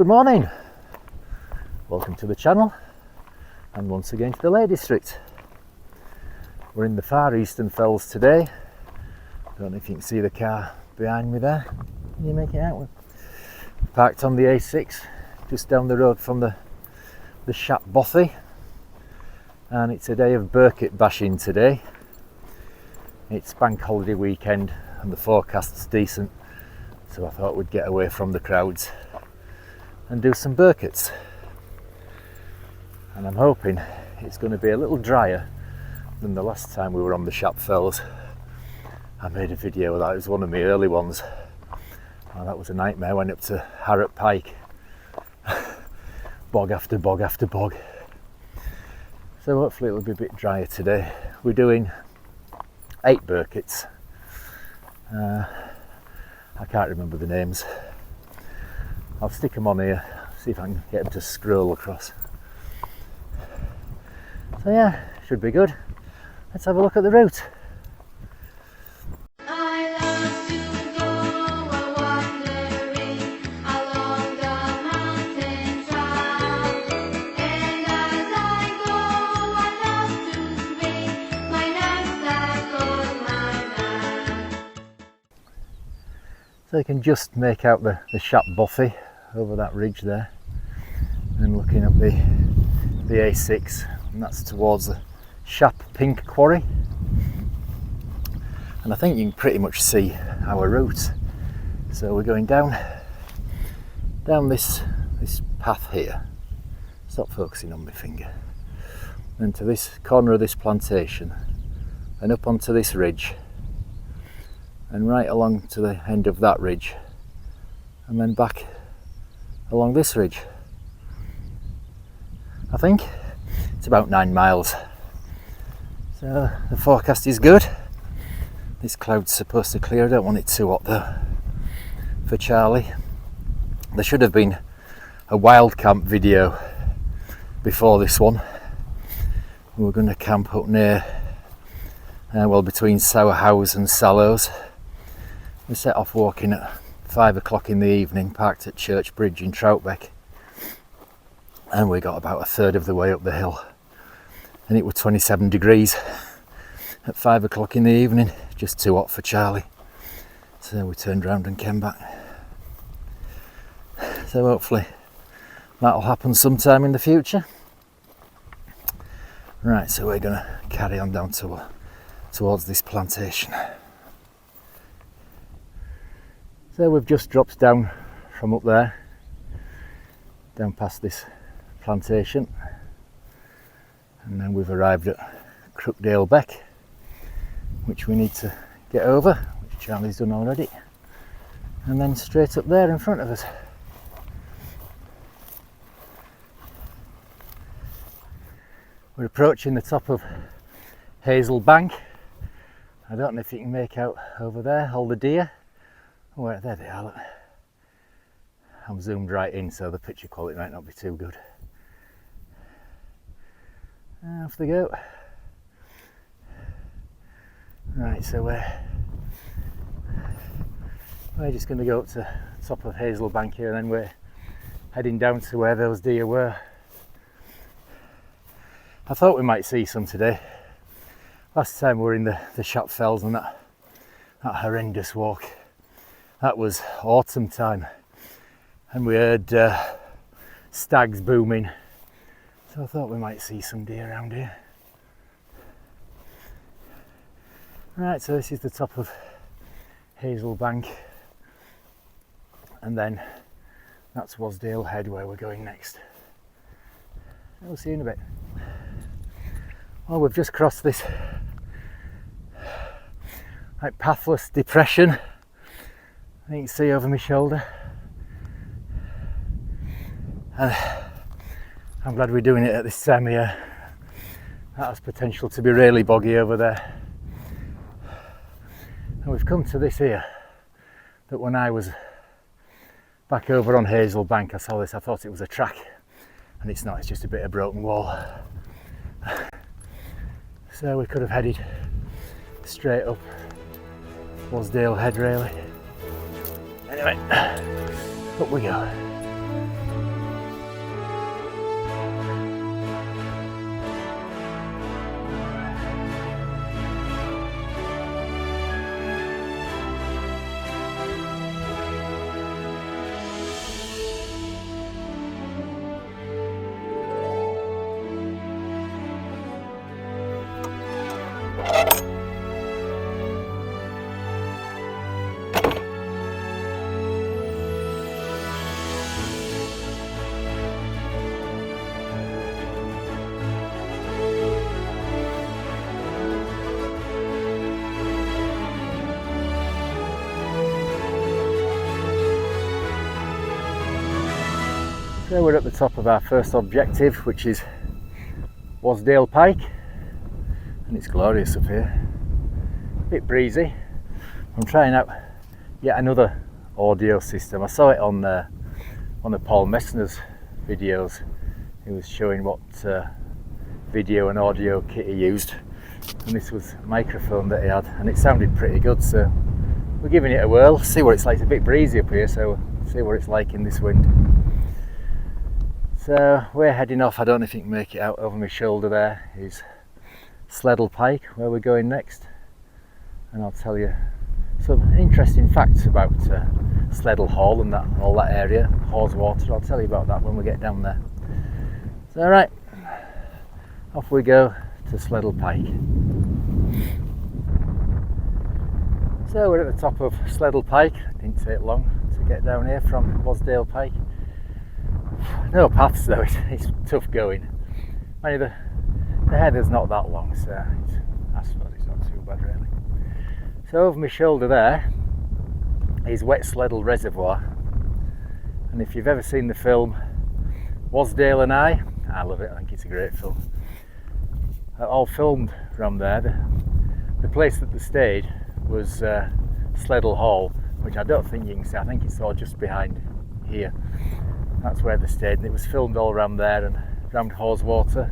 Good morning, welcome to the channel and once again to the Lake District. We're in the far eastern fells today. Don't know if you can see the car behind me there. Can you make it out? Parked on the A6 just down the road from the Shap bothy, and it's a day of Burkett bashing today. It's bank holiday weekend and the forecast's decent, so I thought we'd get away from the crowds and do some Burketts. And I'm hoping it's going to be a little drier than the last time we were on the Shap fells. I made a video of that, it was one of my early ones. Oh, that was a nightmare. I went up to Harrop Pike, bog after bog after bog. So hopefully it'll be a bit drier today. We're doing 8 Burketts. I can't remember the names. I'll stick them on here, see if I can get them to scroll across. So yeah, should be good. Let's have a look at the route. So you can just make out the Shap bothy over that ridge there, and looking up the A6, and that's towards the Shap Pink Quarry. And I think you can pretty much see our route. So we're going down this path here. Stop focusing on my finger. And to this corner of this plantation, and up onto this ridge, and right along to the end of that ridge, and then back along this ridge. I think it's about 9 miles. So the forecast is good. This cloud's supposed to clear. I don't want it too hot though for Charlie. There should have been a wild camp video before this one. We were going to camp up near between Sour House and Sallows. We set off walking at 5 o'clock in the evening, parked at Church Bridge in Troutbeck, and we got about a third of the way up the hill, and it was 27 degrees at 5 o'clock in the evening, just too hot for Charlie. So we turned round and came back. So hopefully that'll happen sometime in the future. Right, so we're going to carry on down towards this plantation. So we've just dropped down from up there, down past this plantation, and then we've arrived at Crookdale Beck, which we need to get over, which Charlie's done already, and then straight up there in front of us. We're approaching the top of Hazel Bank. I don't know if you can make out over there all the deer. Oh, right, there they are, look. I'm zoomed right in, so the picture quality might not be too good. Off they go. Right, so we're just going to go up to the top of Hazel Bank here, and then we're heading down to where those deer were. I thought we might see some today. Last time we were in the Shap fells, and that horrendous walk. That was autumn time, and we heard stags booming, so I thought we might see some deer around here. Right, so this is the top of Hazel Bank, and then that's Wasdale Head where we're going next. We'll see you in a bit. Well, we've just crossed this like pathless depression. I think you can see over my shoulder, and I'm glad we're doing it at this time of year. That has potential to be really boggy over there. And we've come to this here, that when I was back over on Hazel Bank I saw this, I thought it was a track, and it's not, it's just a bit of broken wall. So we could have headed straight up Wasdale Head really. Anyway, up we go. So we're at the top of our first objective, which is Wasdale Pike, and it's glorious up here. A bit breezy. I'm trying out yet another audio system. I saw it on the Paul Messner's videos. He was showing what video and audio kit he used, and this was a microphone that he had, and it sounded pretty good, so we're giving it a whirl, see what it's like. It's a bit breezy up here, so we'll see what it's like in this wind. So we're heading off. I don't know if you can make it out. Over my shoulder there is Sleddle Pike, where we're going next, and I'll tell you some interesting facts about Sleddle Hall and all that area, Haweswater. I'll tell you about that when we get down there. So right, off we go to Sleddle Pike. So we're at the top of Sleddle Pike. It didn't take long to get down here from Wasdale Pike. No paths though, it's tough going. Mind you, the heather's not that long, so I suppose it's not too bad really. So over my shoulder there is Wet Sleddle Reservoir, and if you've ever seen the film Wasdale and I love it. I think it's a great film. All filmed from there. The place that they stayed was Sleddle Hall, which I don't think you can see. I think it's all just behind here. That's where they stayed, and it was filmed all around there and around Haweswater,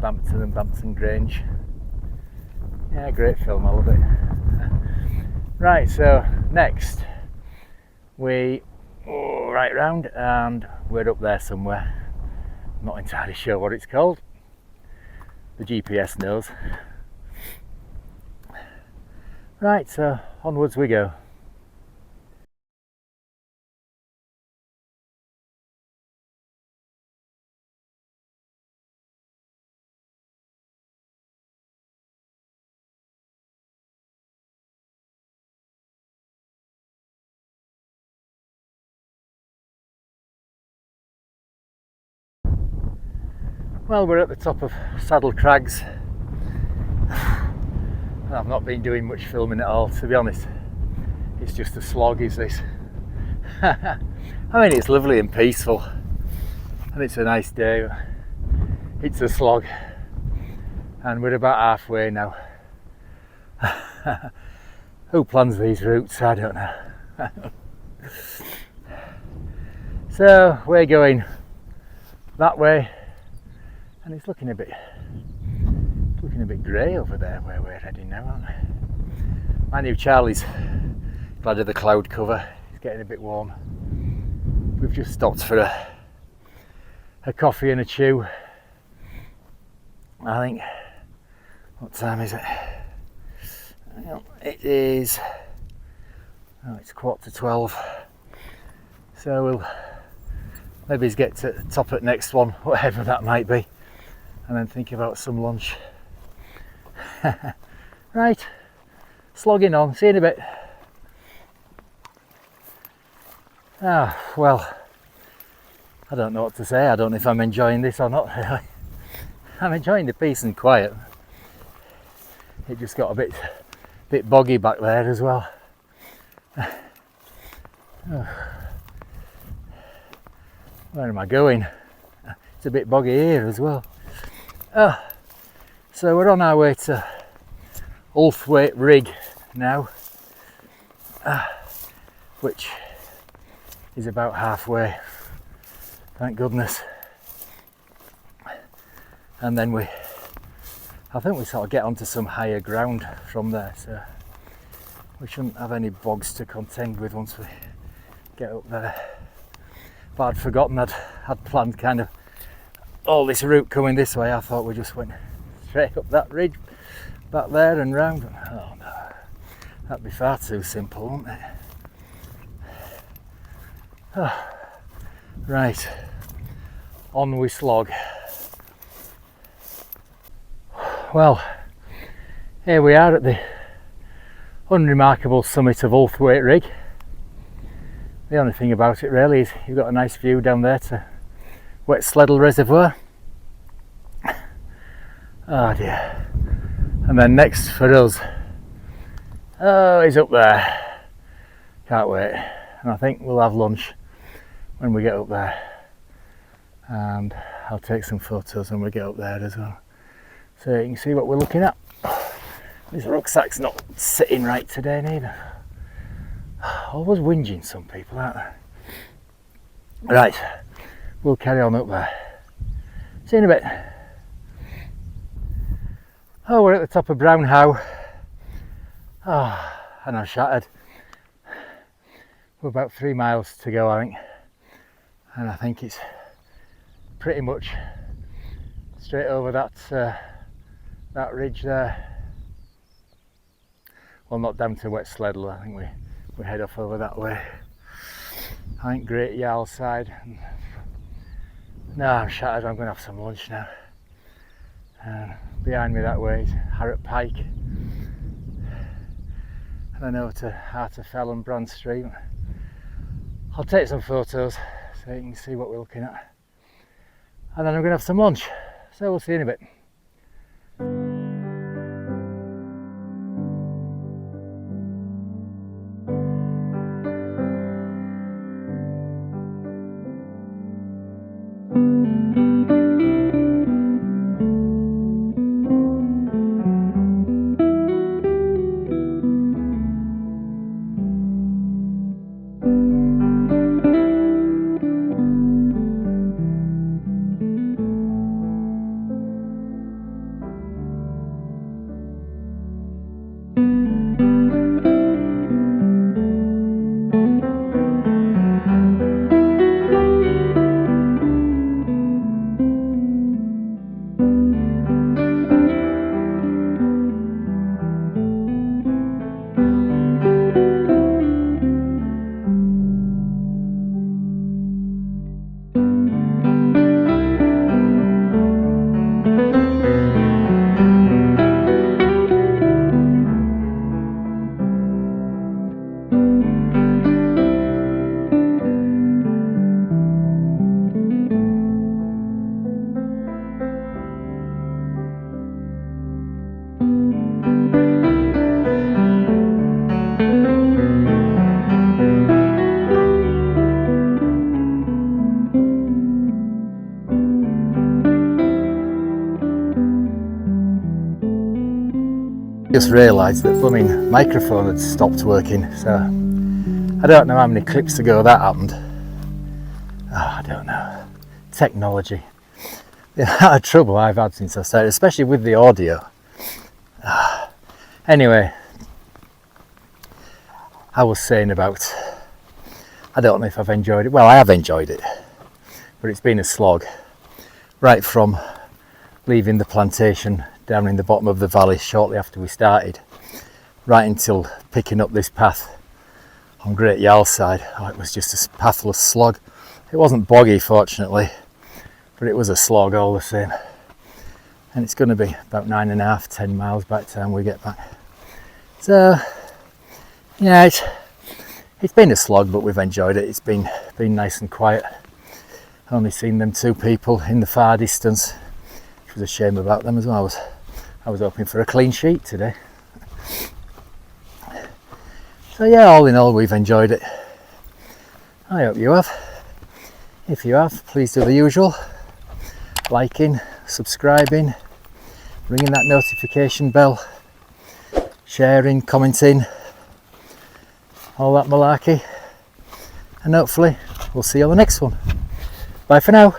Bampton and Bampton Grange. Yeah, great film, I love it. Right, so next we right round and we're up there somewhere. I'm not entirely sure what it's called. The GPS knows. Right, so onwards we go. Well, we're at the top of Saddle Crags. I've not been doing much filming at all, to be honest. It's just a slog, is this? I mean, it's lovely and peaceful, and it's a nice day. It's a slog, and we're about halfway now. Who plans these routes? I don't know. So we're going that way, and it's looking a bit grey over there where we're heading now, aren't we? Mind you, Charlie's glad of the cloud cover. It's getting a bit warm. We've just stopped for a coffee and a chew. I think, what time is it? It is, it's 11:15. So we'll maybe get to the top at next one, whatever that might be, and then think about some lunch. Right, slogging on, see you in a bit. Well, I don't know what to say. I don't know if I'm enjoying this or not really. I'm enjoying the peace and quiet. It just got a bit boggy back there as well. Where am I going? It's a bit boggy here as well. So we're on our way to Outlying Rig now, which is about halfway, thank goodness. And then I think we sort of get onto some higher ground from there, so we shouldn't have any bogs to contend with once we get up there. But I'd forgotten I'd planned kind of all this route coming this way. I thought we just went straight up that ridge back there and round. Oh no, that'd be far too simple, wouldn't it? Right, on we slog. Well, here we are at the unremarkable summit of Outlying Rig. The only thing about it really is you've got a nice view down there to Wet Sleddle Reservoir. Oh dear. And then next for us, he's up there. Can't wait. And I think we'll have lunch when we get up there. and I'll take some photos when we get up there as well, so you can see what we're looking at. This rucksack's not sitting right today neither. Always whinging, some people, aren't they? Right, we'll carry on up there. See you in a bit. Oh, we're at the top of Brown Howe. Oh, and I'm shattered. We're about 3 miles to go, I think, and I think it's pretty much straight over that ridge there. Well, not down to Wet Sledler. I think we head off over that way. I think Great Yarl side. No, I'm shattered. I'm going to have some lunch now. Behind me that way is Harrop Pike, and I know to Harterfell and Brand Street. I'll take some photos so you can see what we're looking at, and then I'm going to have some lunch, so we'll see you in a bit. Just realised that blooming microphone had stopped working, so I don't know how many clips ago that happened. Oh, I don't know. Technology. The amount of trouble I've had since I started, especially with the audio. Anyway, I was saying about, I don't know if I've enjoyed it. Well, I have enjoyed it, but it's been a slog. Right from leaving the plantation down in the bottom of the valley shortly after we started, right until picking up this path on Great Yarl side. Oh, it was just a pathless slog. It wasn't boggy, fortunately, but it was a slog all the same. And it's going to be about 9.5, 10 miles by the time we get back. So yeah, it's been a slog, but we've enjoyed it. It's been nice and quiet. Only seen them 2 people in the far distance, which was a shame about them as well. I was hoping for a clean sheet today. So yeah, all in all, we've enjoyed it. I hope you have. If you have, please do the usual. Liking, subscribing, ringing that notification bell, sharing, commenting, all that malarkey. And hopefully we'll see you on the next one. Bye for now.